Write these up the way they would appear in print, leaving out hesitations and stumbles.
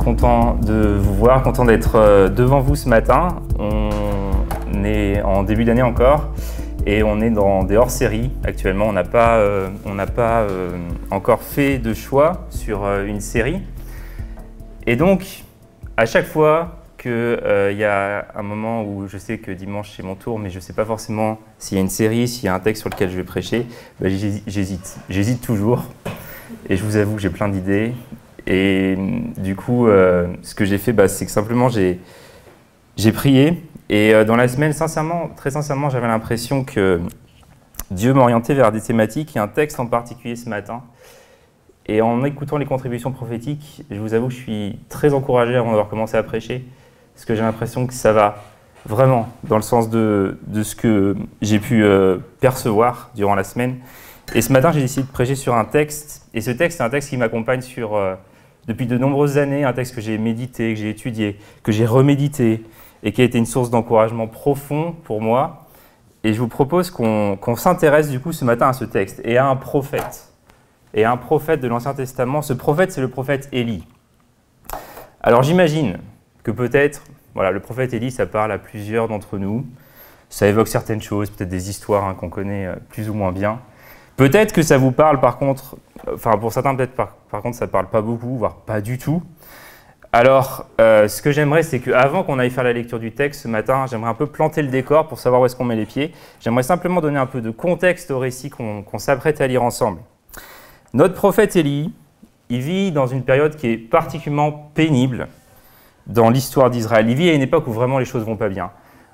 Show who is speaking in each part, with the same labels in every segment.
Speaker 1: content de vous voir, content d'être devant vous ce matin. On est en début d'année encore et on est dans des hors-séries actuellement. On n'a pas encore fait de choix sur une série. Et donc, à chaque fois qu'il y a un moment où je sais que dimanche c'est mon tour, mais je ne sais pas forcément s'il y a une série, s'il y a un texte sur lequel je vais prêcher, j'hésite. J'hésite toujours. Et je vous avoue que j'ai plein d'idées. Et du coup, ce que j'ai fait, c'est que simplement j'ai prié. Et dans la semaine, sincèrement, très sincèrement, j'avais l'impression que Dieu m'orientait vers des thématiques et un texte en particulier ce matin. Et en écoutant les contributions prophétiques, je vous avoue que je suis très encouragé avant d'avoir commencé à prêcher, parce que j'ai l'impression que ça va vraiment dans le sens de ce que j'ai pu percevoir durant la semaine. Et ce matin, j'ai décidé de prêcher sur un texte, et ce texte, c'est un texte qui m'accompagne depuis de nombreuses années, un texte que j'ai médité, que j'ai étudié, que j'ai remédité, et qui a été une source d'encouragement profond pour moi. Et je vous propose qu'on s'intéresse du coup ce matin à ce texte, et à un prophète de l'Ancien Testament. Ce prophète, c'est le prophète Élie. Alors j'imagine que peut-être, voilà, le prophète Élie, ça parle à plusieurs d'entre nous, ça évoque certaines choses, peut-être des histoires qu'on connaît plus ou moins bien. Peut-être que ça vous parle par contre, pour certains peut-être par contre ça ne parle pas beaucoup, voire pas du tout. Alors ce que j'aimerais, c'est qu'avant qu'on aille faire la lecture du texte ce matin, j'aimerais un peu planter le décor pour savoir où est-ce qu'on met les pieds. J'aimerais simplement donner un peu de contexte au récit qu'on s'apprête à lire ensemble. Notre prophète Élie, il vit dans une période qui est particulièrement pénible dans l'histoire d'Israël. Il vit à une époque où vraiment les choses ne vont pas bien.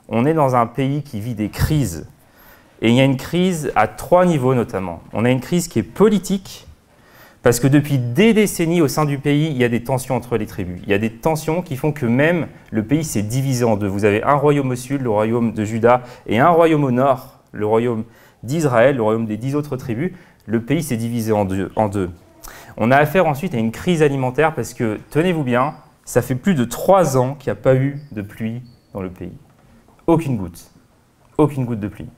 Speaker 1: On est dans un pays qui vit des crises. Et il y a une crise à 3 niveaux notamment. On a une crise qui est politique, parce que depuis des décennies au sein du pays, il y a des tensions entre les tribus. Il y a des tensions qui font que même le pays s'est divisé en deux. Vous avez un royaume au sud, le royaume de Juda, et un royaume au nord, le royaume d'Israël, le royaume des 10 autres tribus. Le pays s'est divisé en deux. On a affaire ensuite à une crise alimentaire parce que, tenez-vous bien, ça fait plus de 3 ans qu'il n'y a pas eu de pluie dans le pays. Aucune goutte de pluie.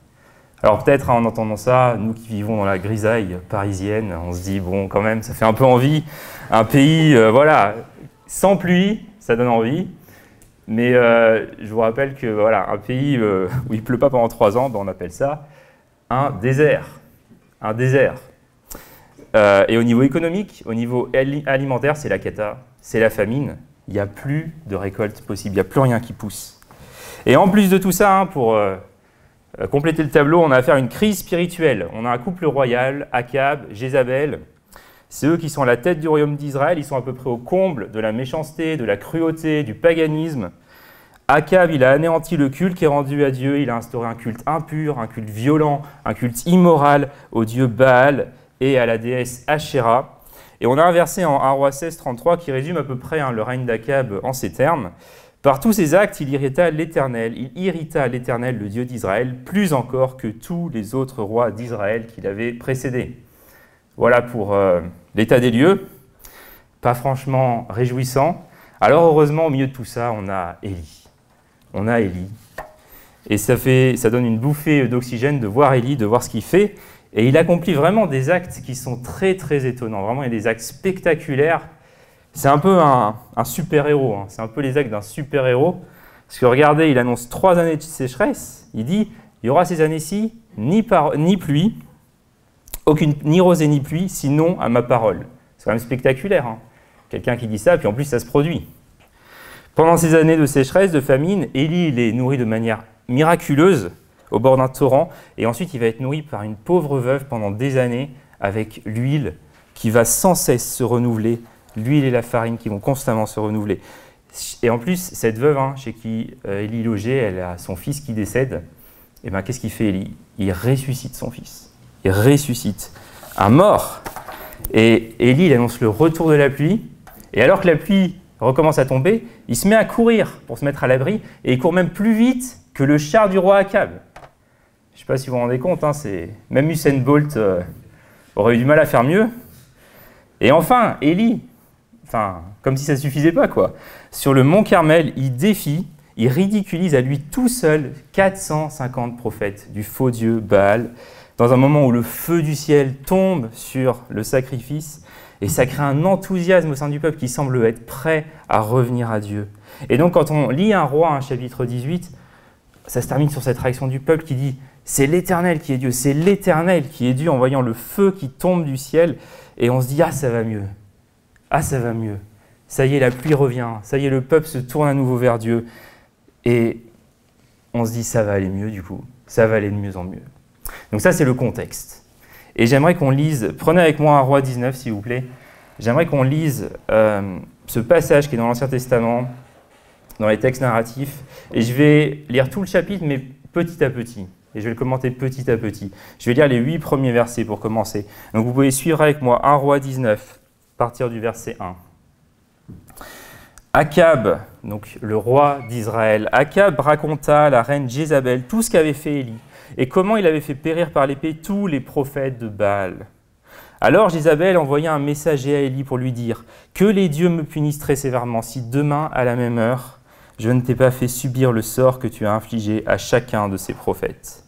Speaker 1: Alors peut-être en entendant ça, nous qui vivons dans la grisaille parisienne, on se dit, bon quand même, ça fait un peu envie. Un pays, sans pluie, ça donne envie. Mais je vous rappelle que un pays où il ne pleut pas pendant 3 ans, on appelle ça un désert. Un désert. Et au niveau économique, au niveau alimentaire, c'est la cata, c'est la famine. Il n'y a plus de récolte possible, il n'y a plus rien qui pousse. Et en plus de tout ça, pour compléter le tableau, on a affaire à une crise spirituelle. On a un couple royal, Akab, Jézabel. C'est eux qui sont à la tête du royaume d'Israël. Ils sont à peu près au comble de la méchanceté, de la cruauté, du paganisme. Akab, il a anéanti le culte qui est rendu à Dieu. Il a instauré un culte impur, un culte violent, un culte immoral au dieu Baal et à la déesse Ashéra. Et on a un verset en 1 Roi 16, 33 qui résume à peu près le règne d'Akab en ces termes. Par tous ses actes, il irrita l'Éternel, le Dieu d'Israël, plus encore que tous les autres rois d'Israël qui l'avaient précédé. Voilà pour l'état des lieux, pas franchement réjouissant. Alors heureusement, au milieu de tout ça, on a Élie. Et ça donne une bouffée d'oxygène de voir Élie, de voir ce qu'il fait. Et il accomplit vraiment des actes qui sont très très étonnants. Vraiment, il y a des actes spectaculaires. C'est un peu un super-héros, c'est un peu les actes d'un super-héros. Parce que regardez, il annonce 3 années de sécheresse. Il dit, il y aura ces années-ci ni pluie, ni rosée ni pluie, sinon à ma parole. C'est quand même spectaculaire. Quelqu'un qui dit ça, puis en plus ça se produit. Pendant ces années de sécheresse, de famine, Élie il est nourri de manière miraculeuse au bord d'un torrent. Et ensuite, il va être nourri par une pauvre veuve pendant des années avec l'huile qui va sans cesse se renouveler. L'huile et la farine qui vont constamment se renouveler. Et en plus, cette veuve chez qui Élie logeait, elle a son fils qui décède. Et bien, qu'est-ce qu'il fait Élie? Il ressuscite son fils. Il ressuscite un mort. Et Élie, il annonce le retour de la pluie. Et alors que la pluie recommence à tomber, il se met à courir pour se mettre à l'abri. Et il court même plus vite que le char du roi Akab. Je ne sais pas si vous vous rendez compte, même Usain Bolt aurait eu du mal à faire mieux. Et enfin, Élie, comme si ça ne suffisait pas, sur le mont Carmel, il ridiculise à lui tout seul 450 prophètes du faux dieu Baal, dans un moment où le feu du ciel tombe sur le sacrifice Et ça crée un enthousiasme au sein du peuple qui semble être prêt à revenir à Dieu. Et donc quand on lit un roi, un chapitre 18, ça se termine sur cette réaction du peuple qui dit « C'est l'Éternel qui est Dieu, c'est l'Éternel qui est Dieu » en voyant le feu qui tombe du ciel. Et on se dit « Ah, ça va mieux. Ah, ça va mieux. Ça y est, la pluie revient. Ça y est, le peuple se tourne à nouveau vers Dieu. » Et on se dit « Ça va aller mieux du coup. Ça va aller de mieux en mieux. » Donc ça, c'est le contexte. Et j'aimerais qu'on lise, prenez avec moi un roi 19 s'il vous plaît, j'aimerais qu'on lise ce passage qui est dans l'Ancien Testament, dans les textes narratifs, et je vais lire tout le chapitre, mais petit à petit, et je vais le commenter petit à petit. Je vais lire les 8 premiers versets pour commencer. Donc vous pouvez suivre avec moi 1 roi 19, à partir du verset 1. Akab, donc le roi d'Israël, Akab raconta à la reine Jézabel tout ce qu'avait fait Élie, et comment il avait fait périr par l'épée tous les prophètes de Baal. Alors Jézabel envoya un messager à Élie pour lui dire « Que les dieux me punissent très sévèrement si demain, à la même heure, je ne t'ai pas fait subir le sort que tu as infligé à chacun de ces prophètes. »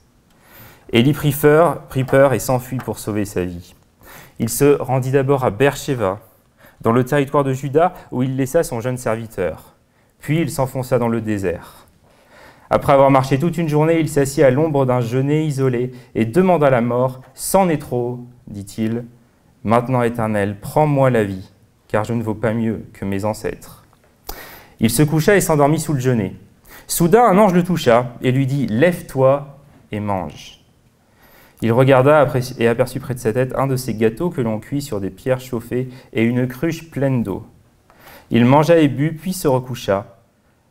Speaker 1: Élie prit peur et s'enfuit pour sauver sa vie. Il se rendit d'abord à Beersheba, dans le territoire de Juda, où il laissa son jeune serviteur. Puis il s'enfonça dans le désert. Après avoir marché toute une journée, il s'assit à l'ombre d'un genêt isolé et demanda la mort. « C'en est trop, dit-il. Maintenant, Éternel, prends-moi la vie, car je ne vaux pas mieux que mes ancêtres. » Il se coucha et s'endormit sous le genêt. Soudain, un ange le toucha et lui dit « Lève-toi et mange. » Il regarda et aperçut près de sa tête un de ces gâteaux que l'on cuit sur des pierres chauffées et une cruche pleine d'eau. Il mangea et but, puis se recoucha.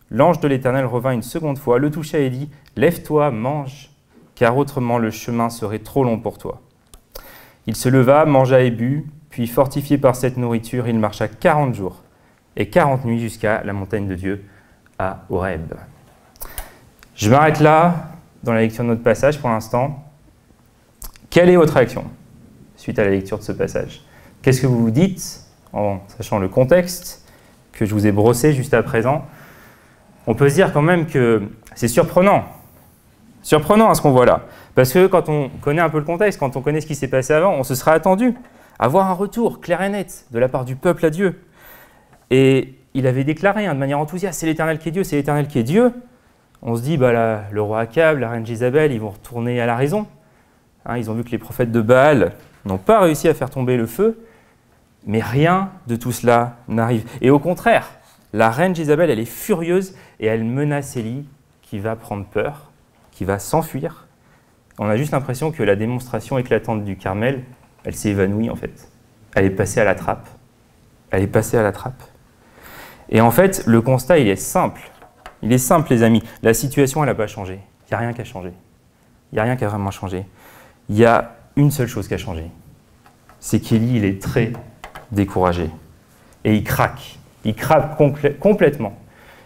Speaker 1: L'ange de l'Éternel revint une seconde fois, le toucha et dit « Lève-toi, mange, car autrement le chemin serait trop long pour toi. » Il se leva, mangea et but, puis fortifié par cette nourriture, il marcha 40 jours et 40 nuits jusqu'à la montagne de Dieu, à Horeb. Je m'arrête là, dans la lecture de notre passage pour l'instant. Quelle est votre réaction suite à la lecture de ce passage? Qu'est-ce que vous vous dites, en sachant le contexte que je vous ai brossé juste à présent? On peut se dire quand même que c'est surprenant à ce qu'on voit là. Parce que quand on connaît un peu le contexte, quand on connaît ce qui s'est passé avant, on se serait attendu à voir un retour clair et net de la part du peuple à Dieu. Et il avait déclaré de manière enthousiaste, c'est l'Éternel qui est Dieu, c'est l'Éternel qui est Dieu. On se dit, le roi Akab, la reine Jézabel, ils vont retourner à la raison. Ils ont vu que les prophètes de Baal n'ont pas réussi à faire tomber le feu, mais rien de tout cela n'arrive. Et au contraire, la reine Jézabel, elle est furieuse et elle menace Élie qui va prendre peur, qui va s'enfuir. On a juste l'impression que la démonstration éclatante du Carmel, elle s'est évanouie en fait. Elle est passée à la trappe. Elle est passée à la trappe. Et en fait, le constat, il est simple. Il est simple, les amis. La situation, elle n'a pas changé. Il n'y a rien qui a changé. Il n'y a rien qui a vraiment changé. Il y a une seule chose qui a changé. C'est qu'Élie, il est très découragé. Et il craque. Il craque complètement.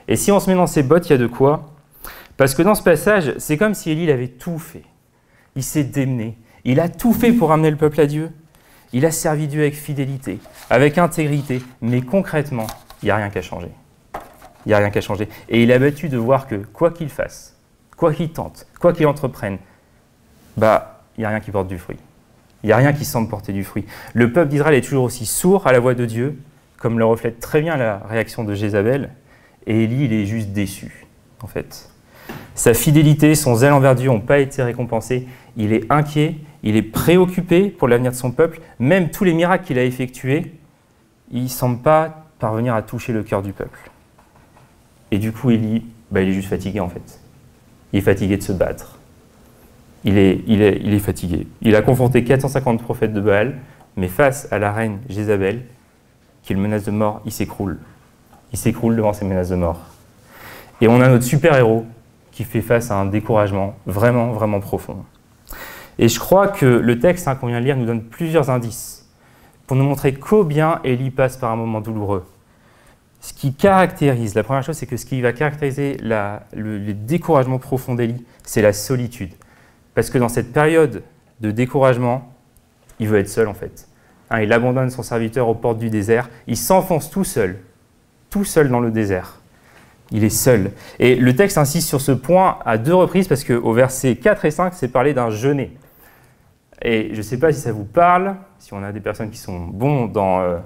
Speaker 1: Et si on se met dans ses bottes, il y a de quoi? Parce que dans ce passage, c'est comme si Élie avait tout fait. Il s'est démené. Il a tout fait pour amener le peuple à Dieu. Il a servi Dieu avec fidélité, avec intégrité. Mais concrètement, il n'y a rien qui a changé. Il n'y a rien qui a changé. Et il est abattu de voir que quoi qu'il fasse, quoi qu'il tente, quoi qu'il entreprenne, il n'y a rien qui porte du fruit. Il n'y a rien qui semble porter du fruit. Le peuple d'Israël est toujours aussi sourd à la voix de Dieu, comme le reflète très bien la réaction de Jézabel. Et Élie, il est juste déçu, en fait. Sa fidélité, son zèle envers Dieu n'ont pas été récompensés. Il est inquiet, il est préoccupé pour l'avenir de son peuple. Même tous les miracles qu'il a effectués, il ne semble pas parvenir à toucher le cœur du peuple. Et du coup, Élie, il est juste fatigué, en fait. Il est fatigué de se battre. Il est fatigué. Il a confronté 450 prophètes de Baal, mais face à la reine Jézabel, qui le menace de mort, il s'écroule. Il s'écroule devant ces menaces de mort. Et on a notre super-héros qui fait face à un découragement vraiment, vraiment profond. Et je crois que le texte qu'on vient de lire nous donne plusieurs indices pour nous montrer combien Élie passe par un moment douloureux. Ce qui caractérise, la première chose, c'est que ce qui va caractériser le découragement profond d'Élie, c'est la solitude. Parce que dans cette période de découragement, il veut être seul en fait. Il abandonne son serviteur aux portes du désert, il s'enfonce tout seul dans le désert. Il est seul. Et le texte insiste sur ce point à 2 reprises parce qu'au versets 4 et 5, c'est parlé d'un jeûner. Et je ne sais pas si ça vous parle, si on a des personnes qui sont bons dans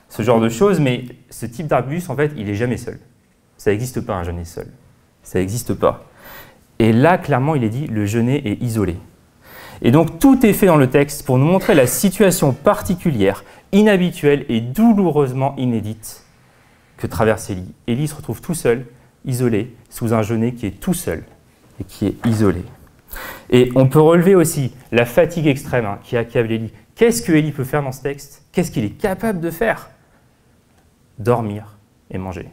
Speaker 1: ce genre de choses, mais ce type d'arbuste, en fait, il n'est jamais seul. Ça n'existe pas un genêt seul. Ça n'existe pas. Et là, clairement, il est dit, le genêt est isolé. Et donc, tout est fait dans le texte pour nous montrer la situation particulière, inhabituelle et douloureusement inédite que traverse Élie. Élie se retrouve tout seul, isolé, sous un genêt qui est tout seul et qui est isolé. Et on peut relever aussi la fatigue extrême qui accable Élie. Qu'est-ce que Élie peut faire dans ce texte? Qu'est-ce qu'il est capable de faire? Dormir et manger.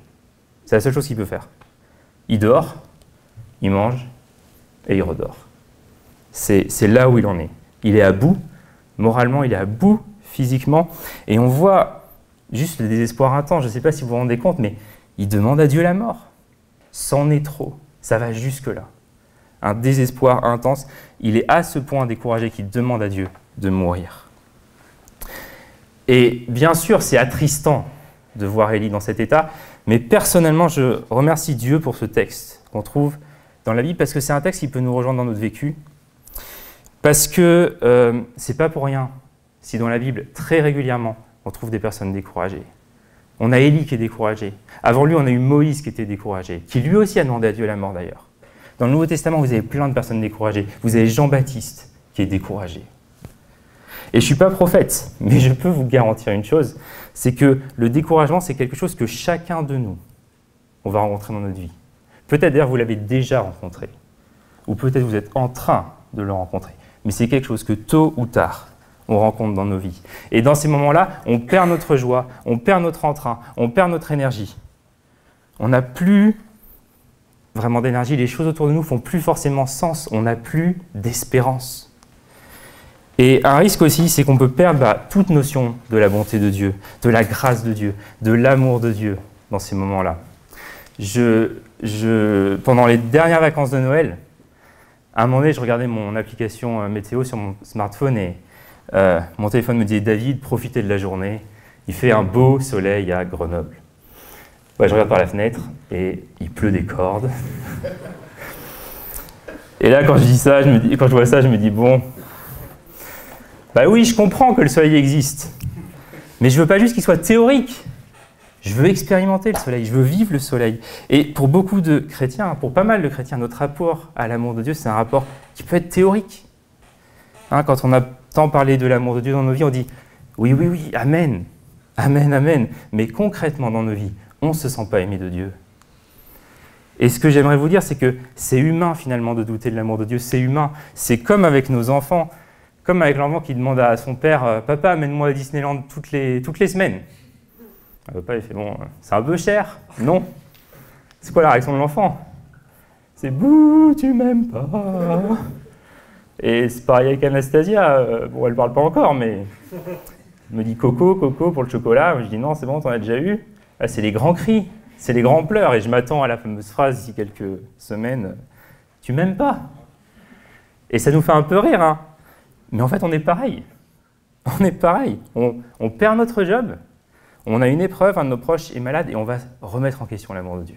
Speaker 1: C'est la seule chose qu'il peut faire. Il dort, il mange et il redort. C'est là où il en est. Il est à bout, moralement, il est à bout, physiquement, et on voit juste le désespoir intense. Je ne sais pas si vous vous rendez compte, mais il demande à Dieu la mort. C'en est trop, ça va jusque-là. Un désespoir intense, il est à ce point découragé qu'il demande à Dieu de mourir. Et bien sûr, c'est attristant de voir Élie dans cet état, mais personnellement, je remercie Dieu pour ce texte qu'on trouve dans la Bible, parce que c'est un texte qui peut nous rejoindre dans notre vécu, parce que c'est pas pour rien si dans la Bible, très régulièrement, on trouve des personnes découragées. On a Élie qui est découragé. Avant lui, on a eu Moïse qui était découragé, qui lui aussi a demandé à Dieu la mort d'ailleurs. Dans le Nouveau Testament, vous avez plein de personnes découragées. Vous avez Jean-Baptiste qui est découragé. Et je ne suis pas prophète, mais je peux vous garantir une chose, c'est que le découragement, c'est quelque chose que chacun de nous, on va rencontrer dans notre vie. Peut-être d'ailleurs, vous l'avez déjà rencontré, ou peut-être vous êtes en train de le rencontrer. Mais c'est quelque chose que tôt ou tard, on rencontre dans nos vies. Et dans ces moments-là, on perd notre joie, on perd notre entrain, on perd notre énergie. On n'a plus vraiment d'énergie, les choses autour de nous font plus forcément sens, on n'a plus d'espérance. Et un risque aussi, c'est qu'on peut perdre toute notion de la bonté de Dieu, de la grâce de Dieu, de l'amour de Dieu dans ces moments-là. Pendant les dernières vacances de Noël, à un moment donné, je regardais mon application météo sur mon smartphone et mon téléphone me disait « David, profitez de la journée, il fait un beau soleil à Grenoble ». Ouais, je regarde par la fenêtre et il pleut des cordes. Et là, quand je vois ça, je me dis bon, bah oui, je comprends que le soleil existe, mais je veux pas juste qu'il soit théorique. Je veux expérimenter le soleil, je veux vivre le soleil. Et pour beaucoup de chrétiens, pour pas mal de chrétiens, notre rapport à l'amour de Dieu, c'est un rapport qui peut être théorique. Quand on a tant parlé de l'amour de Dieu dans nos vies, on dit oui, oui, oui, amen, amen, amen. Mais concrètement dans nos vies, on ne se sent pas aimé de Dieu. Et ce que j'aimerais vous dire, c'est que c'est humain finalement de douter de l'amour de Dieu, c'est humain. C'est comme avec nos enfants, comme avec l'enfant qui demande à son père « Papa, amène-moi à Disneyland toutes les semaines ». Le papa, il fait « Bon, c'est un peu cher, non ». C'est quoi la réaction de l'enfant? C'est « Bouh, tu m'aimes pas ». Et c'est pareil avec Anastasia, bon, elle parle pas encore, mais elle me dit « Coco, Coco » pour le chocolat. Je dis « Non, c'est bon, t'en as déjà eu ». Là, c'est les grands cris, c'est les grands pleurs, et je m'attends à la fameuse phrase d'ici quelques semaines « Tu m'aimes pas ». Et ça nous fait un peu rire, hein. Mais en fait, on est pareil. On est pareil. On perd notre job, on a une épreuve, un de nos proches est malade, et on va remettre en question l'amour de Dieu.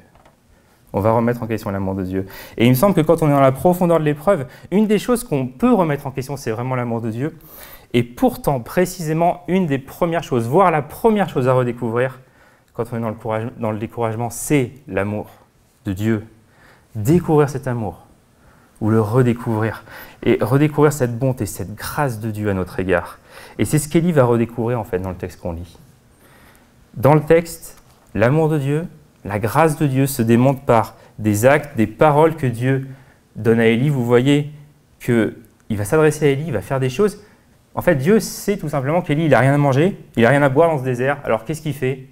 Speaker 1: On va remettre en question l'amour de Dieu. Et il me semble que quand on est dans la profondeur de l'épreuve, une des choses qu'on peut remettre en question, c'est vraiment l'amour de Dieu. Et pourtant, précisément, une des premières choses, voire la première chose à redécouvrir, quand on est dans le découragement, c'est l'amour de Dieu. Découvrir cet amour, ou le redécouvrir, et redécouvrir cette bonté, cette grâce de Dieu à notre égard. Et c'est ce qu'Élie va redécouvrir en fait dans le texte qu'on lit. Dans le texte, l'amour de Dieu, la grâce de Dieu se démontre par des actes, des paroles que Dieu donne à Élie. Vous voyez qu'il va s'adresser à Élie, il va faire des choses. En fait, Dieu sait tout simplement qu'Élie, il n'a rien à manger, il n'a rien à boire dans ce désert. Alors qu'est-ce qu'il fait?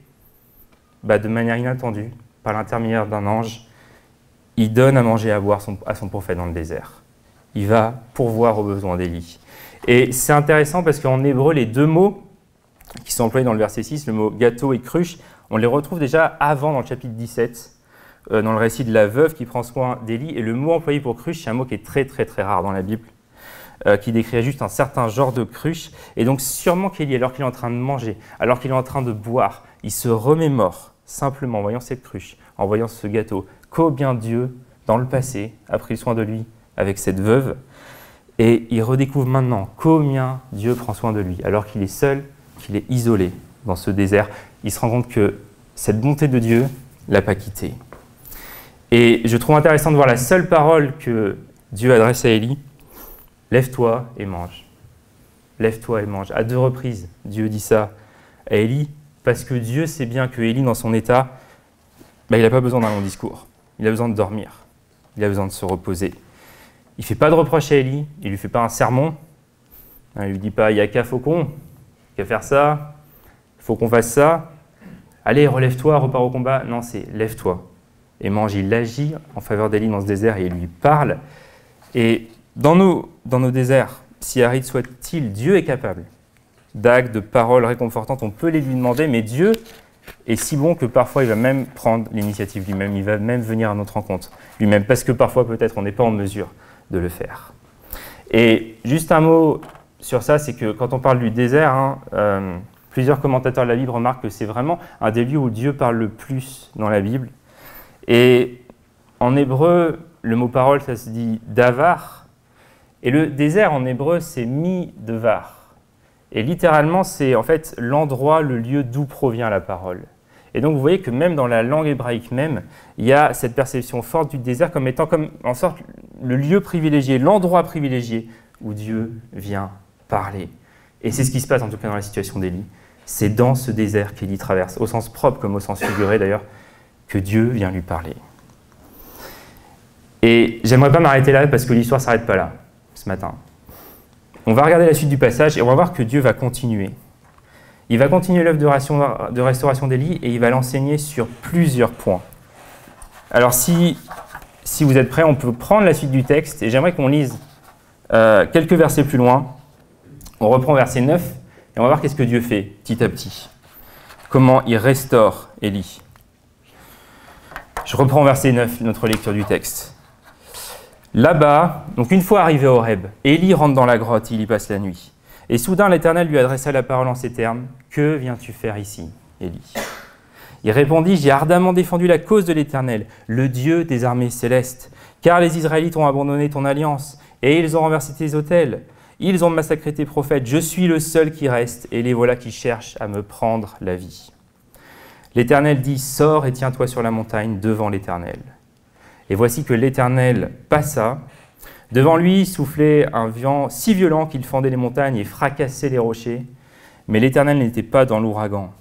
Speaker 1: De manière inattendue, par l'intermédiaire d'un ange, il donne à manger et à boire à son prophète dans le désert. Il va pourvoir aux besoins d'Élie. Et c'est intéressant parce qu'en hébreu, les deux mots qui sont employés dans le verset 6, le mot gâteau et cruche, on les retrouve déjà avant dans le chapitre 17, dans le récit de la veuve qui prend soin d'Élie. Et le mot employé pour cruche, c'est un mot qui est très très très rare dans la Bible, qui décrit juste un certain genre de cruche. Et donc sûrement qu'Élie, alors qu'il est en train de manger, alors qu'il est en train de boire, il se remémore simplement en voyant cette cruche, en voyant ce gâteau, combien Dieu, dans le passé, a pris soin de lui avec cette veuve. Et il redécouvre maintenant combien Dieu prend soin de lui, alors qu'il est seul, qu'il est isolé dans ce désert. Il se rend compte que cette bonté de Dieu ne l'a pas quitté. Et je trouve intéressant de voir la seule parole que Dieu adresse à Élie. « Lève-toi et mange. Lève-toi et mange. » À 2 reprises, Dieu dit ça à Élie, parce que Dieu sait bien que Élie, dans son état, il n'a pas besoin d'un long discours. Il a besoin de dormir. Il a besoin de se reposer. Il ne fait pas de reproche à Élie. Il ne lui fait pas un sermon. Il ne lui dit pas « il n'y a qu'à faucon, qu'à faire ça, il faut qu'on fasse ça. Allez, relève-toi, repars au combat. » Non, c'est « lève-toi et mange ». Il agit en faveur d'Élie dans ce désert et il lui parle. Et dans nos déserts, si aride soit-il, Dieu est capable d'actes, de paroles réconfortantes. On peut les lui demander, mais Dieu est si bon que parfois il va même prendre l'initiative lui-même. Il va même venir à notre rencontre lui-même, parce que parfois peut-être on n'est pas en mesure de le faire. Et juste un mot sur ça, c'est que quand on parle du désert, plusieurs commentateurs de la Bible remarquent que c'est vraiment un des lieux où Dieu parle le plus dans la Bible. Et en hébreu, le mot parole, ça se dit davar. Et le désert en hébreu, c'est mi-devar. Et littéralement, c'est en fait l'endroit, le lieu d'où provient la parole. Et donc vous voyez que même dans la langue hébraïque même, il y a cette perception forte du désert comme étant en sorte le lieu privilégié, l'endroit privilégié où Dieu vient parler. Et c'est ce qui se passe en tout cas dans la situation d'Élie. C'est dans ce désert qu'Élie traverse, au sens propre comme au sens figuré d'ailleurs, que Dieu vient lui parler. Et j'aimerais pas m'arrêter là parce que l'histoire ne s'arrête pas là, ce matin. On va regarder la suite du passage et on va voir que Dieu va continuer. Il va continuer l'œuvre de restauration d'Élie et il va l'enseigner sur plusieurs points. Alors si vous êtes prêts, on peut prendre la suite du texte et j'aimerais qu'on lise quelques versets plus loin. On reprend verset 9 et on va voir qu'est-ce que Dieu fait petit à petit. Comment il restaure Élie. Je reprends verset 9, notre lecture du texte. Là-bas, donc une fois arrivé à Horeb, Élie rentre dans la grotte, il y passe la nuit. Et soudain, l'Éternel lui adressa la parole en ces termes. « Que viens-tu faire ici, Élie ?» Il répondit « J'ai ardemment défendu la cause de l'Éternel, le Dieu des armées célestes, car les Israélites ont abandonné ton alliance, et ils ont renversé tes autels. Ils ont massacré tes prophètes. Je suis le seul qui reste, et les voilà qui cherchent à me prendre la vie. » L'Éternel dit « Sors et tiens-toi sur la montagne devant l'Éternel. » Et voici que l'Éternel passa. Devant lui soufflait un vent si violent qu'il fendait les montagnes et fracassait les rochers. Mais l'Éternel n'était pas dans l'ouragan.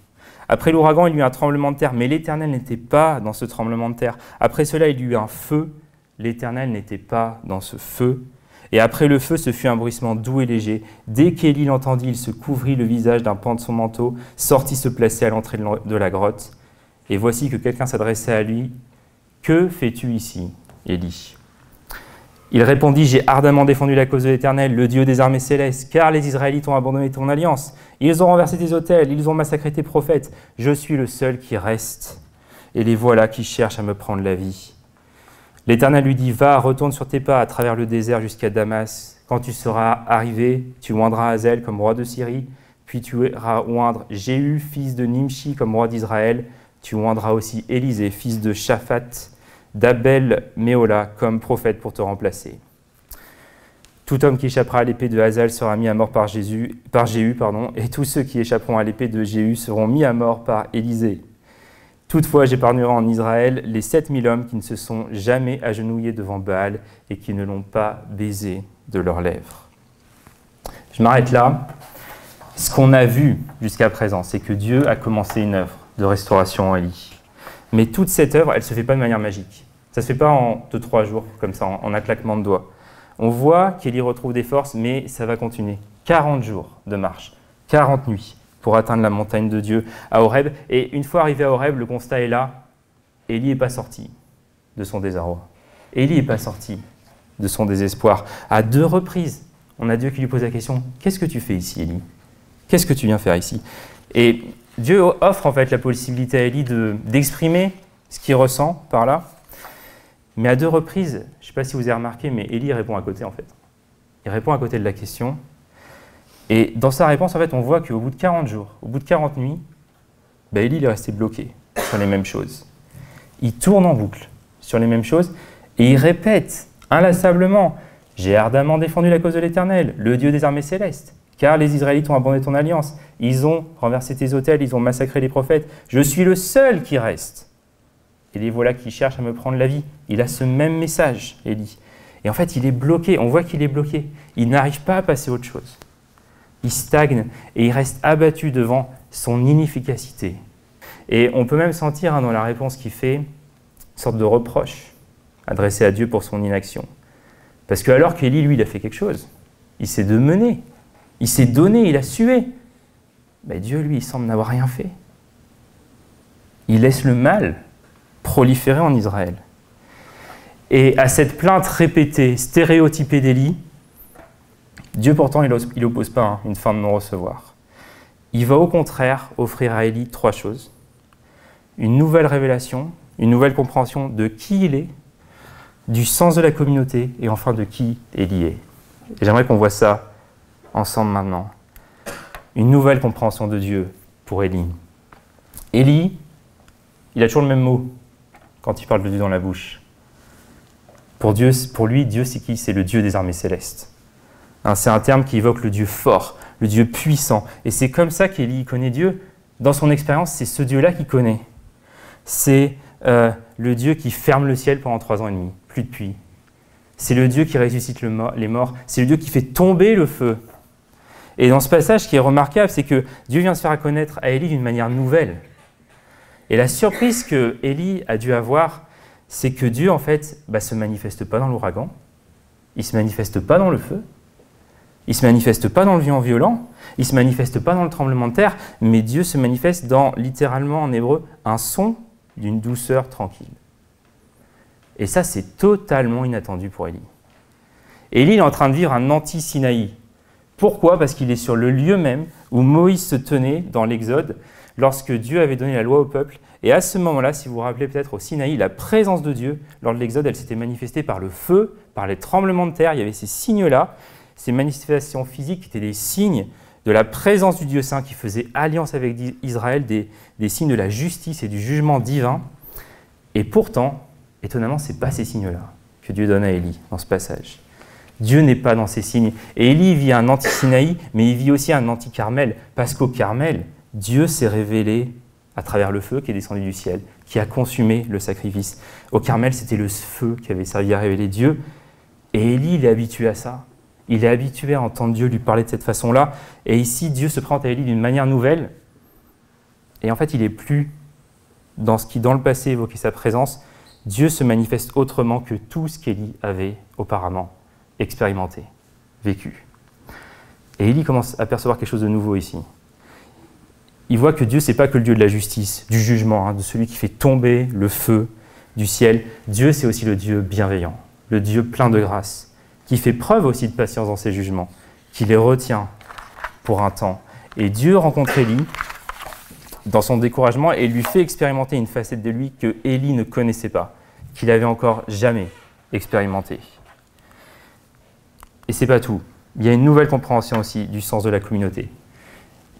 Speaker 1: Après l'ouragan, il y eut un tremblement de terre, mais l'Éternel n'était pas dans ce tremblement de terre. Après cela, il y eut un feu. L'Éternel n'était pas dans ce feu. Et après le feu, ce fut un bruissement doux et léger. Dès qu'Élie l'entendit, il se couvrit le visage d'un pan de son manteau, sortit se placer à l'entrée de la grotte. Et voici que quelqu'un s'adressait à lui. « Que fais-tu ici, Élie ?» Il répondit « J'ai ardemment défendu la cause de l'Éternel, le Dieu des armées célestes, car les Israélites ont abandonné ton alliance. Ils ont renversé tes autels, ils ont massacré tes prophètes. Je suis le seul qui reste, et les voilà qui cherchent à me prendre la vie. » L'Éternel lui dit « Va, retourne sur tes pas à travers le désert jusqu'à Damas. Quand tu seras arrivé, tu oindras Hazaël comme roi de Syrie, puis tu iras oindre Jéhu, fils de Nimshi, comme roi d'Israël. Tu oindras aussi Élisée, fils de Shaphat, d'Abel-Méhola, comme prophète pour te remplacer. Tout homme qui échappera à l'épée de Hazaël sera mis à mort par Jéhu, et tous ceux qui échapperont à l'épée de Jéhu seront mis à mort par Élisée. Toutefois, j'épargnerai en Israël les 7000 hommes qui ne se sont jamais agenouillés devant Baal et qui ne l'ont pas baisé de leurs lèvres. » Je m'arrête là. Ce qu'on a vu jusqu'à présent, c'est que Dieu a commencé une œuvre de restauration en Élie. Mais toute cette œuvre, elle ne se fait pas de manière magique. Ça ne se fait pas en 2-3 jours, comme ça, en un claquement de doigts. On voit qu'Élie retrouve des forces, mais ça va continuer. 40 jours de marche, 40 nuits pour atteindre la montagne de Dieu à Horeb. Et une fois arrivé à Horeb, le constat est là. Élie n'est pas sorti de son désarroi. Élie n'est pas sorti de son désespoir. À 2 reprises, on a Dieu qui lui pose la question « Qu'est-ce que tu fais ici, Élie ? Qu'est-ce que tu viens faire ici ?» Et Dieu offre en fait la possibilité à Élie d'exprimer ce qu'il ressent par là. Mais à 2 reprises, je ne sais pas si vous avez remarqué, mais Élie répond à côté en fait. Il répond à côté de la question. Et dans sa réponse, en fait, on voit qu'au bout de 40 jours, au bout de 40 nuits, Élie est resté bloqué sur les mêmes choses. Il tourne en boucle sur les mêmes choses et il répète inlassablement J'ai ardemment défendu la cause de l'Éternel, le Dieu des armées célestes. Car les Israélites ont abandonné ton alliance. Ils ont renversé tes autels, ils ont massacré les prophètes. Je suis le seul qui reste. Et les voilà qui cherchent à me prendre la vie. Il a ce même message, Élie. Et en fait, il est bloqué. On voit qu'il est bloqué. Il n'arrive pas à passer à autre chose. Il stagne et il reste abattu devant son inefficacité. Et on peut même sentir dans la réponse qu'il fait une sorte de reproche adressé à Dieu pour son inaction. Parce que alors qu'Élie, lui, il a fait quelque chose, il s'est mené, il s'est donné, il a sué. Mais Dieu, lui, il semble n'avoir rien fait. Il laisse le mal proliférer en Israël. Et à cette plainte répétée, stéréotypée d'Élie, Dieu pourtant, il n'oppose pas une fin de non-recevoir. Il va au contraire offrir à Élie 3 choses. Une nouvelle révélation, une nouvelle compréhension de qui il est, du sens de la communauté et enfin de qui Élie est. Et j'aimerais qu'on voit ça ensemble maintenant. Une nouvelle compréhension de Dieu pour Élie. Élie, il a toujours le même mot quand il parle de Dieu dans la bouche. Pour lui, Dieu, c'est qui? C'est le Dieu des armées célestes. C'est un terme qui évoque le Dieu fort, le Dieu puissant. Et c'est comme ça qu'Élie connaît Dieu. Dans son expérience, c'est ce Dieu-là qu'il connaît. C'est le Dieu qui ferme le ciel pendant 3 ans et demi, plus de pluie. C'est le Dieu qui ressuscite les morts. C'est le Dieu qui fait tomber le feu. Et dans ce passage, ce qui est remarquable, c'est que Dieu vient se faire connaître à Élie d'une manière nouvelle. Et la surprise que Élie a dû avoir, c'est que Dieu, en fait, se manifeste pas dans l'ouragan, il se manifeste pas dans le feu, il se manifeste pas dans le vent violent, il se manifeste pas dans le tremblement de terre, mais Dieu se manifeste dans, littéralement en hébreu, un son d'une douceur tranquille. Et ça, c'est totalement inattendu pour Élie. Élie est en train de vivre un anti-Sinaï. Pourquoi? Parce qu'il est sur le lieu même où Moïse se tenait dans l'Exode, lorsque Dieu avait donné la loi au peuple. Et à ce moment-là, si vous vous rappelez peut-être au Sinaï, la présence de Dieu, lors de l'Exode, elle s'était manifestée par le feu, par les tremblements de terre. Il y avait ces signes-là, ces manifestations physiques qui étaient des signes de la présence du Dieu saint qui faisait alliance avec Israël, des signes de la justice et du jugement divin. Et pourtant, étonnamment, ce n'est pas ces signes-là que Dieu donne à Élie dans ce passage. Dieu n'est pas dans ces signes. Et Élie vit un anti-Sinaï, mais il vit aussi un anti-Carmel, parce qu'au Carmel, Dieu s'est révélé à travers le feu qui est descendu du ciel, qui a consumé le sacrifice. Au Carmel, c'était le feu qui avait servi à révéler Dieu. Et Élie, il est habitué à ça. Il est habitué à entendre Dieu lui parler de cette façon-là. Et ici, Dieu se présente à Élie d'une manière nouvelle. Et en fait, il n'est plus dans ce qui, dans le passé, évoquait sa présence. Dieu se manifeste autrement que tout ce qu'Élie avait auparavant expérimenté, vécu. Et Élie commence à percevoir quelque chose de nouveau ici. Il voit que Dieu, ce n'est pas que le Dieu de la justice, du jugement, de celui qui fait tomber le feu du ciel. Dieu, c'est aussi le Dieu bienveillant, le Dieu plein de grâce, qui fait preuve aussi de patience dans ses jugements, qui les retient pour un temps. Et Dieu rencontre Élie dans son découragement et lui fait expérimenter une facette de lui que Élie ne connaissait pas, qu'il n'avait encore jamais expérimentée. Et c'est pas tout. Il y a une nouvelle compréhension aussi du sens de la communauté.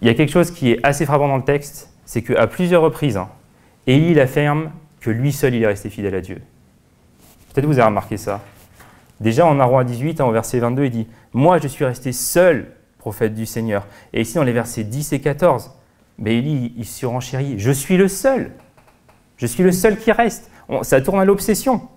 Speaker 1: Il y a quelque chose qui est assez frappant dans le texte, c'est qu'à plusieurs reprises, Élie il affirme que lui seul il est resté fidèle à Dieu. Peut-être vous avez remarqué ça. Déjà en Roi 18, au verset 22, il dit « Moi je suis resté seul prophète du Seigneur ». Et ici dans les versets 10 et 14, Élie il surenchérit « Je suis le seul qui reste ». Ça tourne à l'obsession.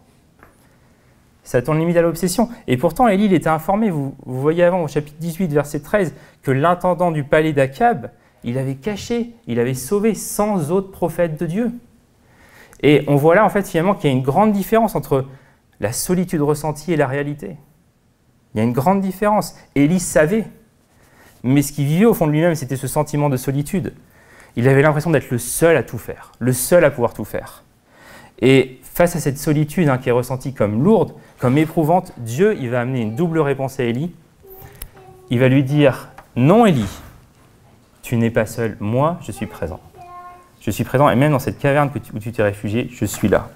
Speaker 1: Ça tourne limite à l'obsession. Et pourtant, Élie, il était informé, vous voyez avant, au chapitre 18, verset 13, que l'intendant du palais d'Akab, il avait caché, il avait sauvé 100 autres prophètes de Dieu. Et on voit là, en fait, finalement, qu'il y a une grande différence entre la solitude ressentie et la réalité. Il y a une grande différence. Élie savait, mais ce qu'il vivait au fond de lui-même, c'était ce sentiment de solitude. Il avait l'impression d'être le seul à tout faire, le seul à pouvoir tout faire. Et face à cette solitude qui est ressentie comme lourde, comme éprouvante, Dieu il va amener une double réponse à Élie. Il va lui dire « Non Élie, tu n'es pas seul, moi je suis présent. Je suis présent et même dans cette caverne où tu t'es réfugié, je suis là,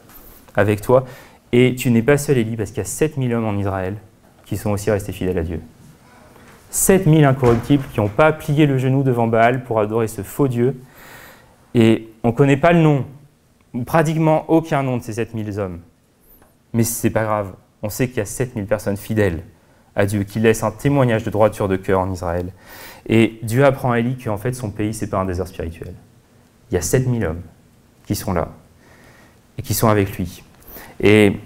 Speaker 1: avec toi. Et tu n'es pas seul Élie parce qu'il y a 7000 hommes en Israël qui sont aussi restés fidèles à Dieu. 7000 incorruptibles qui n'ont pas plié le genou devant Baal pour adorer ce faux Dieu. Et on ne connaît pas le nom, pratiquement aucun nom de ces 7000 hommes. Mais ce n'est pas grave, on sait qu'il y a 7000 personnes fidèles à Dieu, qui laisse un témoignage de droiture de cœur en Israël. Et Dieu apprend à Élie qu'en fait son pays, ce n'est pas un désert spirituel. Il y a 7000 hommes qui sont là et qui sont avec lui. Et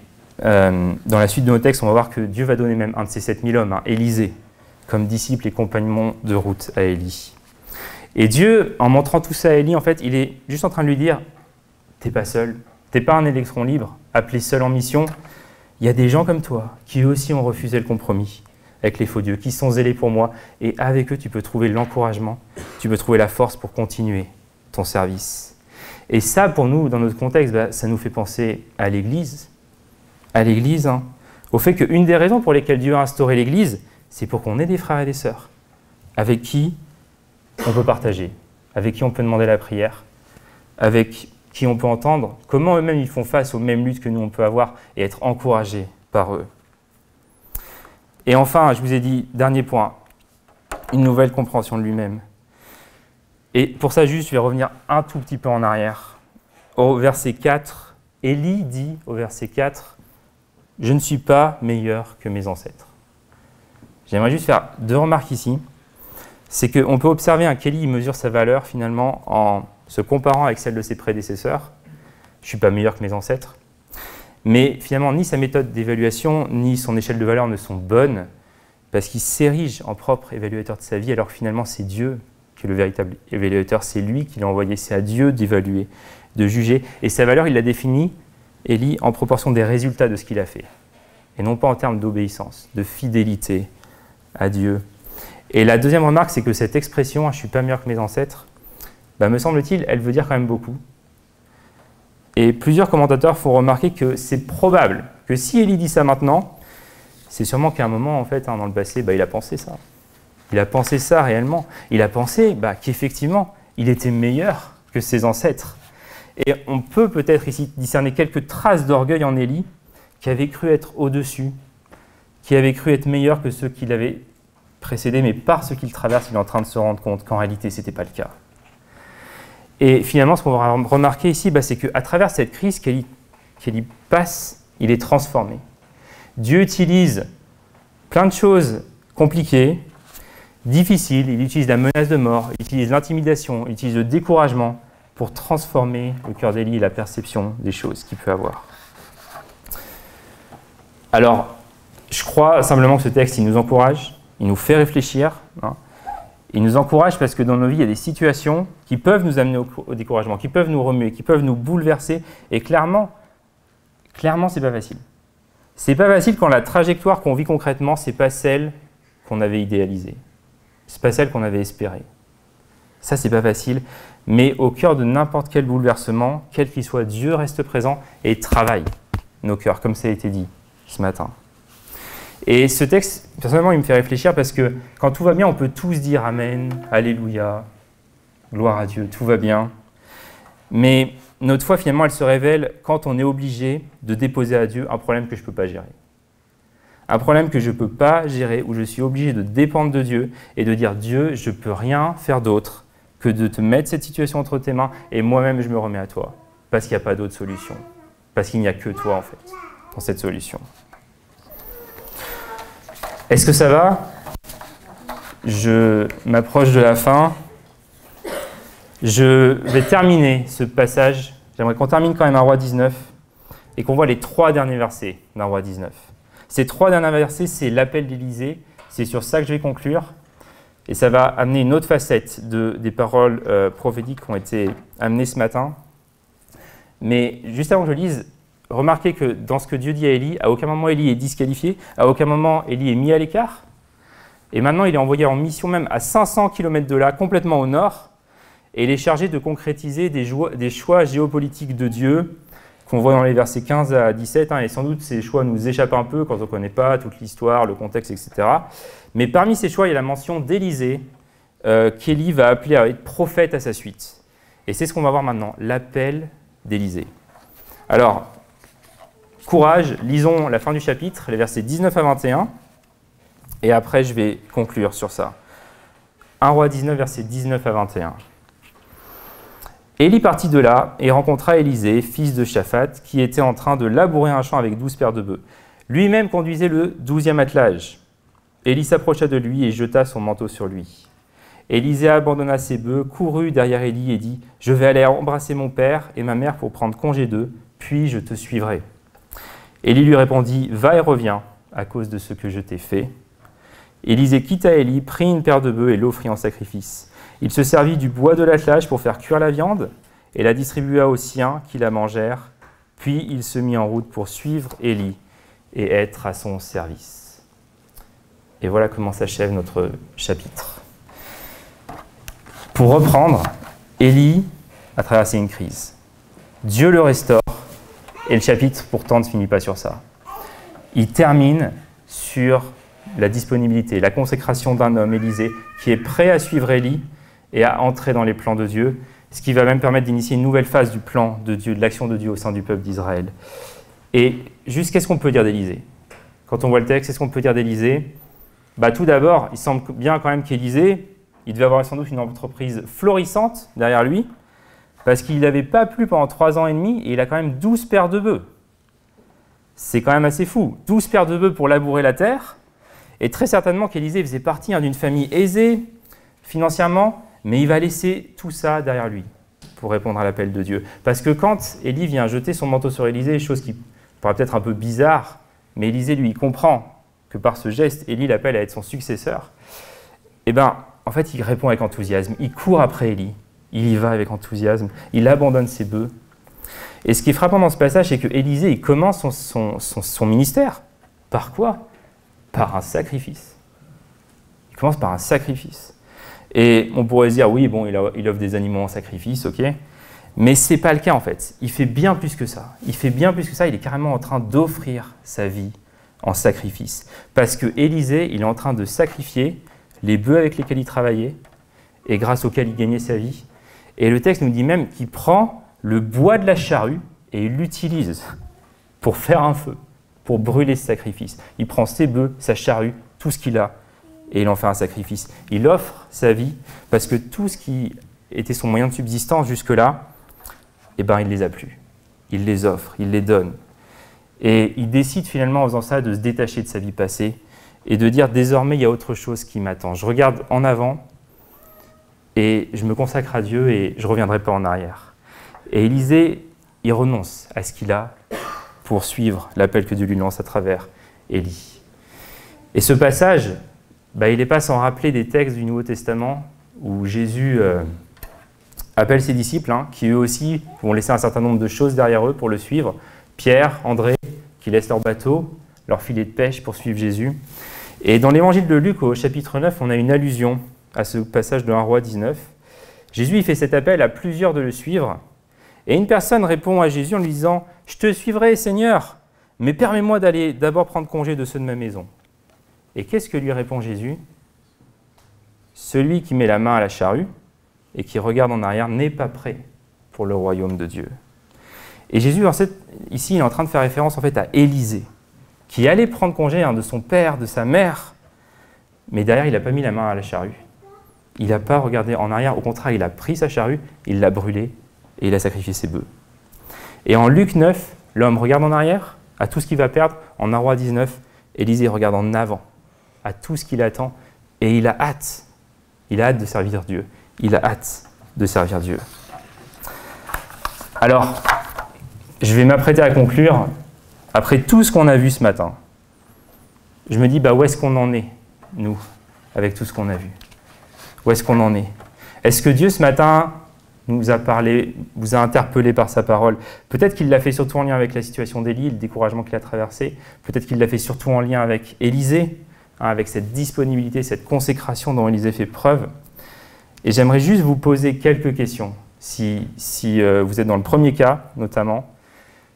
Speaker 1: dans la suite de nos textes, on va voir que Dieu va donner même un de ces 7000 hommes, Élisée, comme disciple et compagnon de route à Élie. Et Dieu, en montrant tout ça à Élie, en fait, il est juste en train de lui dire « T'es pas seul, t'es pas un électron libre, appelé seul en mission. Il y a des gens comme toi qui eux aussi ont refusé le compromis avec les faux dieux, qui sont zélés pour moi. Et avec eux, tu peux trouver l'encouragement, tu peux trouver la force pour continuer ton service. » Et ça, pour nous, dans notre contexte, ça nous fait penser à l'Église, au fait qu'une des raisons pour lesquelles Dieu a instauré l'Église, c'est pour qu'on ait des frères et des sœurs avec qui on peut partager, avec qui on peut demander la prière, avec qui on peut entendre comment eux-mêmes ils font face aux mêmes luttes que nous on peut avoir et être encouragés par eux. Et enfin, je vous ai dit, dernier point, une nouvelle compréhension de lui-même. Et pour ça, juste, je vais revenir un tout petit peu en arrière. Au verset 4, Élie dit au verset 4, « Je ne suis pas meilleur que mes ancêtres. » J'aimerais juste faire deux remarques ici. C'est qu'on peut observer qu'Élie mesure sa valeur finalement en se comparant avec celle de ses prédécesseurs. Je ne suis pas meilleur que mes ancêtres. Mais finalement, ni sa méthode d'évaluation, ni son échelle de valeur ne sont bonnes parce qu'il s'érige en propre évaluateur de sa vie alors que finalement c'est Dieu qui est le véritable évaluateur. C'est lui qui l'a envoyé, c'est à Dieu d'évaluer, de juger. Et sa valeur, il l'a définie, Élie, en proportion des résultats de ce qu'il a fait. Et non pas en termes d'obéissance, de fidélité à Dieu. Et la deuxième remarque, c'est que cette expression « je ne suis pas meilleur que mes ancêtres », me semble-t-il, elle veut dire quand même beaucoup. Et plusieurs commentateurs font remarquer que c'est probable que si Élie dit ça maintenant, c'est sûrement qu'à un moment, en fait, dans le passé, il a pensé ça. Il a pensé ça réellement. Il a pensé qu'effectivement, il était meilleur que ses ancêtres. Et on peut peut-être ici discerner quelques traces d'orgueil en Élie, qui avait cru être au-dessus, qui avait cru être meilleur que ceux qui l'avaient précédé, mais par ce qu'il traverse, il est en train de se rendre compte qu'en réalité, ce n'était pas le cas. Et finalement, ce qu'on va remarquer ici, c'est qu'à travers cette crise qu'Élie passe, il est transformé. Dieu utilise plein de choses compliquées, difficiles, il utilise la menace de mort, il utilise l'intimidation, il utilise le découragement pour transformer le cœur d'Élie et la perception des choses qu'il peut avoir. Alors, je crois simplement que ce texte, il nous encourage, il nous fait réfléchir. Il nous encourage parce que dans nos vies, il y a des situations qui peuvent nous amener au découragement, qui peuvent nous remuer, qui peuvent nous bouleverser. Et clairement, c'est pas facile. C'est pas facile quand la trajectoire qu'on vit concrètement, c'est pas celle qu'on avait idéalisée. C'est pas celle qu'on avait espérée. Ça, c'est pas facile. Mais au cœur de n'importe quel bouleversement, quel qu'il soit, Dieu reste présent et travaille nos cœurs, comme ça a été dit ce matin. Et ce texte, personnellement, il me fait réfléchir parce que quand tout va bien, on peut tous dire Amen, Alléluia, gloire à Dieu, tout va bien. Mais notre foi, finalement, elle se révèle quand on est obligé de déposer à Dieu un problème que je ne peux pas gérer. Un problème que je ne peux pas gérer, où je suis obligé de dépendre de Dieu et de dire Dieu, je ne peux rien faire d'autre que de te mettre cette situation entre tes mains et moi-même, je me remets à toi. Parce qu'il n'y a pas d'autre solution. Parce qu'il n'y a que toi, en fait, dans cette solution. Est-ce que ça va? Je m'approche de la fin. Je vais terminer ce passage. J'aimerais qu'on termine quand même un Roi 19 et qu'on voit les 3 derniers versets d'un Roi 19. Ces 3 derniers versets, c'est l'appel d'Élisée. C'est sur ça que je vais conclure. Et ça va amener une autre facette des paroles prophétiques qui ont été amenées ce matin. Mais juste avant que je lise, remarquez que dans ce que Dieu dit à Élie, à aucun moment Élie est disqualifié, à aucun moment Élie est mis à l'écart. Et maintenant, il est envoyé en mission même à 500 km de là, complètement au nord, et il est chargé de concrétiser des choix géopolitiques de Dieu qu'on voit dans les versets 15 à 17. Et sans doute, ces choix nous échappent un peu quand on ne connaît pas toute l'histoire, le contexte, etc. Mais parmi ces choix, il y a la mention d'Élisée, qu'Élie va appeler à être prophète à sa suite. Et c'est ce qu'on va voir maintenant, l'appel d'Élisée. Alors, courage, lisons la fin du chapitre, les versets 19 à 21, et après je vais conclure sur ça. 1 Roi 19, versets 19 à 21. Élie partit de là et rencontra Élisée, fils de Shaphat, qui était en train de labourer un champ avec 12 paires de bœufs. Lui-même conduisait le 12e attelage. Élie s'approcha de lui et jeta son manteau sur lui. Élisée abandonna ses bœufs, courut derrière Élie et dit « Je vais aller embrasser mon père et ma mère pour prendre congé d'eux, puis je te suivrai. » Élie lui répondit « Va et reviens à cause de ce que je t'ai fait. » Élisée quitta Élie, prit une paire de bœufs et l'offrit en sacrifice. Il se servit du bois de l'attelage pour faire cuire la viande et la distribua aux siens qui la mangèrent. Puis il se mit en route pour suivre Élie et être à son service. Et voilà comment s'achève notre chapitre. Pour reprendre, Élie a traversé une crise. Dieu le restaure et le chapitre pourtant ne finit pas sur ça. Il termine sur la disponibilité, la consécration d'un homme, Élisée, qui est prêt à suivre Élie et à entrer dans les plans de Dieu, ce qui va même permettre d'initier une nouvelle phase du plan de Dieu, de l'action de Dieu au sein du peuple d'Israël. Et juste, qu'est-ce qu'on peut dire d'Élisée? Quand on voit le texte, qu'est-ce qu'on peut dire d'Élisée? Tout d'abord, il semble bien quand même qu'Élisée, il devait avoir sans doute une entreprise florissante derrière lui, parce qu'il n'avait pas plu pendant 3 ans et demi, et il a quand même 12 paires de bœufs. C'est quand même assez fou. 12 paires de bœufs pour labourer la terre, et très certainement qu'Élisée faisait partie d'une famille aisée financièrement, mais il va laisser tout ça derrière lui pour répondre à l'appel de Dieu. Parce que quand Élie vient jeter son manteau sur Élisée, chose qui paraît peut-être un peu bizarre, mais Élisée, lui, il comprend que par ce geste, Élie l'appelle à être son successeur. En fait, il répond avec enthousiasme. Il court après Élie. Il y va avec enthousiasme. Il abandonne ses bœufs. Et ce qui est frappant dans ce passage, c'est que Élisée, il commence son ministère. Par quoi? Par un sacrifice. Il commence par un sacrifice. Et on pourrait se dire, oui, bon, il offre des animaux en sacrifice, ok. Mais ce n'est pas le cas, en fait. Il fait bien plus que ça. Il fait bien plus que ça. Il est carrément en train d'offrir sa vie en sacrifice. Parce que Élisée, il est en train de sacrifier les bœufs avec lesquels il travaillait et grâce auxquels il gagnait sa vie. Et le texte nous dit même qu'il prend le bois de la charrue et il l'utilise pour faire un feu, pour brûler ce sacrifice. Il prend ses bœufs, sa charrue, tout ce qu'il a, et il en fait un sacrifice. Il offre sa vie parce que tout ce qui était son moyen de subsistance jusque-là, il ne les a plus. Il les offre, il les donne. Et il décide finalement en faisant ça de se détacher de sa vie passée et de dire désormais il y a autre chose qui m'attend. Je regarde en avant et je me consacre à Dieu et je ne reviendrai pas en arrière. Et Élisée, il renonce à ce qu'il a pour suivre l'appel que Dieu lui lance à travers Élie. Et ce passage, il n'est pas sans rappeler des textes du Nouveau Testament où Jésus appelle ses disciples, qui eux aussi vont laisser un certain nombre de choses derrière eux pour le suivre. Pierre, André, qui laissent leur bateau, leur filet de pêche pour suivre Jésus. Et dans l'évangile de Luc, au chapitre 9, on a une allusion à ce passage de 1 Roi 19. Jésus il fait cet appel à plusieurs de le suivre. Et une personne répond à Jésus en lui disant « Je te suivrai, Seigneur, mais permets-moi d'aller d'abord prendre congé de ceux de ma maison. » Et qu'est-ce que lui répond Jésus? Celui qui met la main à la charrue et qui regarde en arrière n'est pas prêt pour le royaume de Dieu. Et Jésus, ici, il est en train de faire référence en fait à Élisée, qui allait prendre congé de son père, de sa mère, mais derrière, il n'a pas mis la main à la charrue. Il n'a pas regardé en arrière, au contraire, il a pris sa charrue, il l'a brûlée et il a sacrifié ses bœufs. Et en Luc 9, l'homme regarde en arrière, à tout ce qu'il va perdre. En 1 Roi 19, Élisée regarde en avant, à tout ce qu'il attend, et il a hâte. Il a hâte de servir Dieu. Il a hâte de servir Dieu. Alors, je vais m'apprêter à conclure. Après tout ce qu'on a vu ce matin, je me dis, où est-ce qu'on en est, nous, avec tout ce qu'on a vu? Où est-ce qu'on en est? Est-ce que Dieu, ce matin, nous a parlé, vous a interpellé par sa parole? Peut-être qu'il l'a fait surtout en lien avec la situation d'Élie, le découragement qu'il a traversé. Peut-être qu'il l'a fait surtout en lien avec Élisée, avec cette disponibilité, cette consécration dont Élisée fait preuve. Et j'aimerais juste vous poser quelques questions, si vous êtes dans le premier cas, notamment.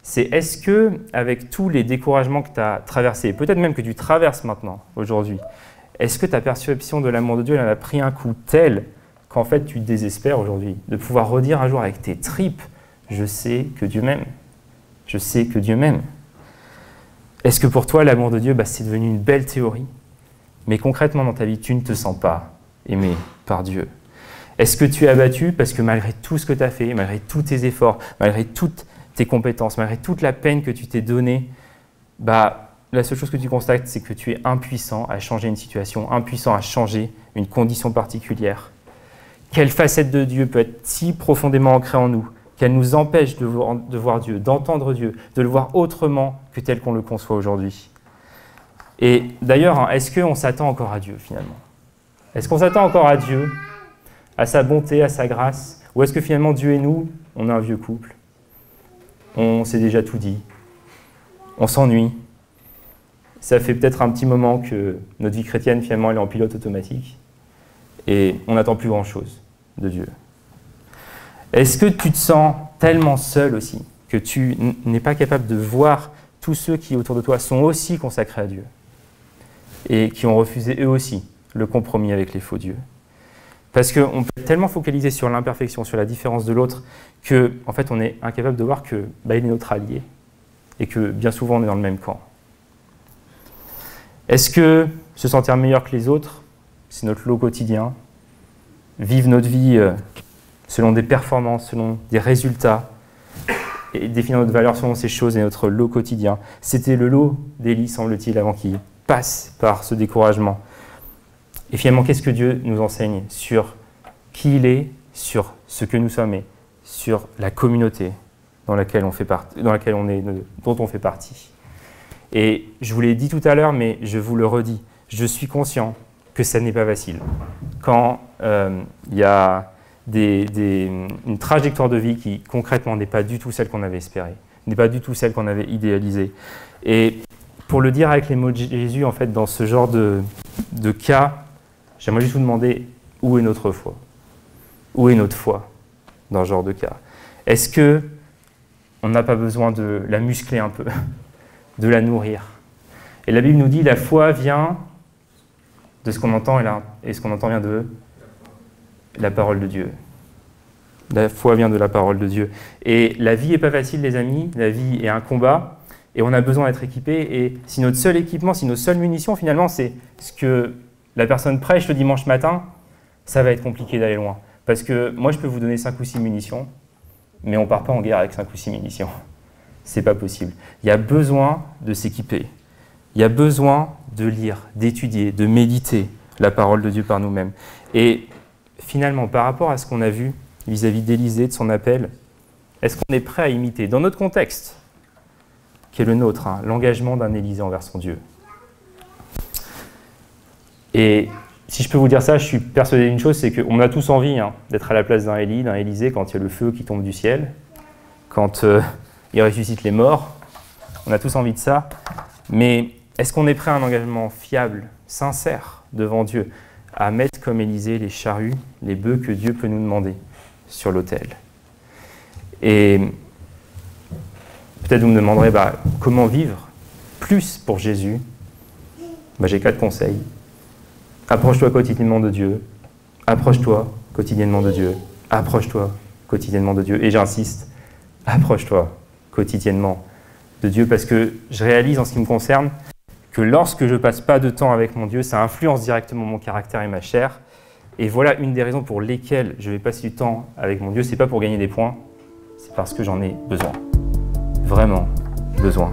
Speaker 1: C'est est-ce que, avec tous les découragements que tu as traversés, peut-être même que tu traverses maintenant, aujourd'hui, est-ce que ta perception de l'amour de Dieu elle a pris un coup tel qu'en fait tu désespères aujourd'hui de pouvoir redire un jour avec tes tripes « Je sais que Dieu m'aime. Je sais que Dieu m'aime. » Est-ce que pour toi, l'amour de Dieu, c'est devenu une belle théorie, mais concrètement dans ta vie, tu ne te sens pas aimé par Dieu? Est-ce que tu es abattu parce que malgré tout ce que tu as fait, malgré tous tes efforts, malgré toutes tes compétences, malgré toute la peine que tu t'es donnée, la seule chose que tu constates, c'est que tu es impuissant à changer une situation, impuissant à changer une condition particulière. Quelle facette de Dieu peut être si profondément ancrée en nous qu'elle nous empêche de voir Dieu, d'entendre Dieu, de le voir autrement que tel qu'on le conçoit aujourd'hui. Et d'ailleurs, est-ce qu'on s'attend encore à Dieu finalement? Est-ce qu'on s'attend encore à Dieu, à sa bonté, à sa grâce? Ou est-ce que finalement Dieu et nous, on est un vieux couple? On s'est déjà tout dit. On s'ennuie. Ça fait peut-être un petit moment que notre vie chrétienne, finalement, elle est en pilote automatique. Et on n'attend plus grand-chose de Dieu. Est-ce que tu te sens tellement seul aussi que tu n'es pas capable de voir tous ceux qui, autour de toi, sont aussi consacrés à Dieu et qui ont refusé eux aussi le compromis avec les faux dieux? Parce qu'on peut être tellement focalisé sur l'imperfection, sur la différence de l'autre, qu'en fait, on est incapable de voir qu'il est notre allié et que bien souvent, on est dans le même camp. Est-ce que se sentir meilleur que les autres, c'est notre lot quotidien? Vivre notre vie selon des performances, selon des résultats, et définir notre valeur selon ces choses et notre lot quotidien. C'était le lot d'Élie, semble-t-il, avant qu'il passe par ce découragement. Et finalement, qu'est-ce que Dieu nous enseigne sur qui il est, sur ce que nous sommes et sur la communauté dans laquelle on fait partie, dont on fait partie. Et je vous l'ai dit tout à l'heure, mais je vous le redis, je suis conscient que ça n'est pas facile. Quand il y a une trajectoire de vie qui, concrètement, n'est pas du tout celle qu'on avait espérée, n'est pas du tout celle qu'on avait idéalisée. Et pour le dire avec les mots de Jésus, en fait, dans ce genre de cas, j'aimerais juste vous demander, où est notre foi? Où est notre foi dans ce genre de cas? Est-ce qu'on n'a pas besoin de la muscler un peu, de la nourrir? Et la Bible nous dit, la foi vient de ce qu'on entend, et ce qu'on entend vient de la parole de Dieu. La foi vient de la parole de Dieu. Et la vie n'est pas facile, les amis. La vie est un combat. Et on a besoin d'être équipé. Et si notre seul équipement, si nos seules munitions, finalement, c'est ce que la personne prêche le dimanche matin, ça va être compliqué d'aller loin. Parce que moi, je peux vous donner 5 ou 6 munitions, mais on ne part pas en guerre avec 5 ou 6 munitions. C'est pas possible. Il y a besoin de s'équiper. Il y a besoin de lire, d'étudier, de méditer la parole de Dieu par nous-mêmes. Et finalement, par rapport à ce qu'on a vu vis-à-vis d'Élisée, de son appel, est-ce qu'on est prêt à imiter, dans notre contexte, qui est le nôtre, l'engagement d'un Élisée envers son Dieu? Et si je peux vous dire ça, je suis persuadé d'une chose, c'est qu'on a tous envie d'être à la place d'un Élie, d'un Élisée, quand il y a le feu qui tombe du ciel, quand il ressuscite les morts. On a tous envie de ça. Mais est-ce qu'on est prêt à un engagement fiable, sincère, devant Dieu, à mettre comme Élisée les charrues, les bœufs que Dieu peut nous demander sur l'autel? Et peut-être vous me demanderez comment vivre plus pour Jésus. J'ai 4 conseils. Approche-toi quotidiennement de Dieu. Approche-toi quotidiennement de Dieu. Approche-toi quotidiennement de Dieu. Et j'insiste, approche-toi quotidiennement de Dieu, parce que je réalise en ce qui me concerne que lorsque je ne passe pas de temps avec mon Dieu, ça influence directement mon caractère et ma chair. Et voilà une des raisons pour lesquelles je vais passer du temps avec mon Dieu. Ce n'est pas pour gagner des points, c'est parce que j'en ai besoin. Vraiment besoin.